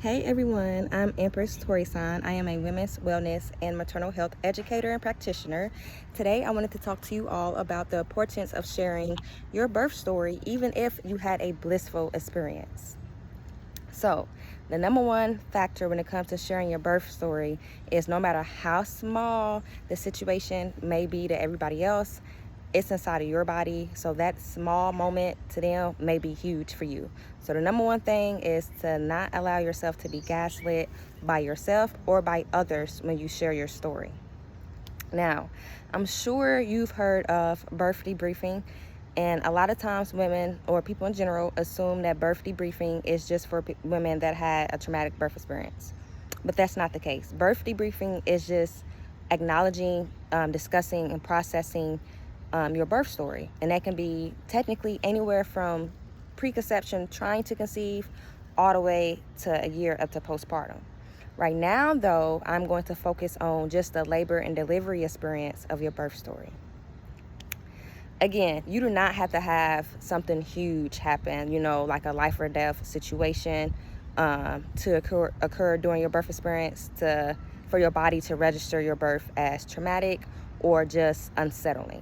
Hey everyone, I'm Empress Torisan. I am a women's wellness and maternal health educator and practitioner. Today I wanted to talk to you all about the importance of sharing your birth story, even if you had a blissful experience. So, the number one factor when it comes to sharing your birth story is no matter how small the situation may be to everybody else, it's inside of your body. So that small moment to them may be huge for you. So the number one thing is to not allow yourself to be gaslit by yourself or by others when you share your story. Now, I'm sure you've heard of birth debriefing, and a lot of times women or people in general assume that birth debriefing is just for women that had a traumatic birth experience. But that's not the case. Birth debriefing is just acknowledging, discussing, and processing your birth story. And that can be technically anywhere from preconception, trying to conceive, all the way to a year up to postpartum. Right now, though, I'm going to focus on just the labor and delivery experience of your birth story. Again, you do not have to have something huge happen, like a life or death situation to occur during your birth experience for your body to register your birth as traumatic or just unsettling.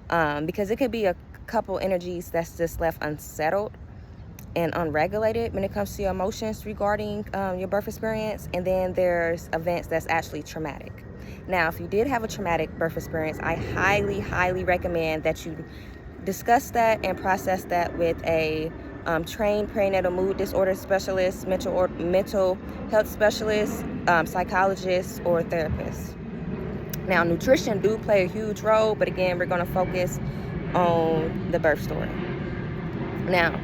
Because it could be a couple energies that's just left unsettled and unregulated when it comes to your emotions regarding your birth experience, and then there's events that's actually traumatic. Now, if you did have a traumatic birth experience, I highly recommend that you discuss that and process that with a trained perinatal mood disorder specialist, mental health specialist, psychologist, or therapist. Now, nutrition do play a huge role, but again, we're going to focus on the birth story. Now,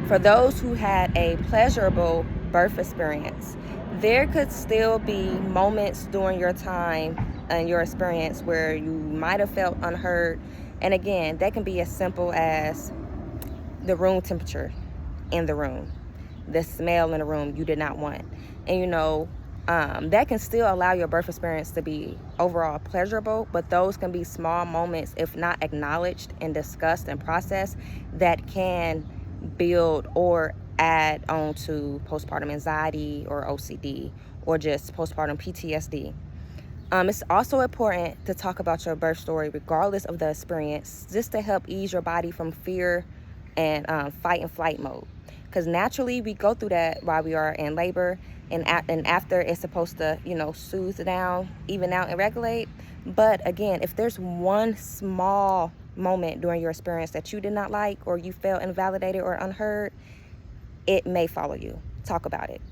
for those who had a pleasurable birth experience, there could still be moments during your time and your experience where you might have felt unheard. And again, that can be as simple as the room temperature in the room, the smell in the room you did not want. And that can still allow your birth experience to be overall pleasurable, but those can be small moments, if not acknowledged and discussed and processed, that can build or add on to postpartum anxiety or OCD or just postpartum PTSD. It's also important to talk about your birth story regardless of the experience, just to help ease your body from fear and fight and flight mode. Because naturally we go through that while we are in labor, and after it's supposed to, soothe down, even out, and regulate. But again, if there's one small moment during your experience that you did not like or you felt invalidated or unheard, it may follow you. Talk about it.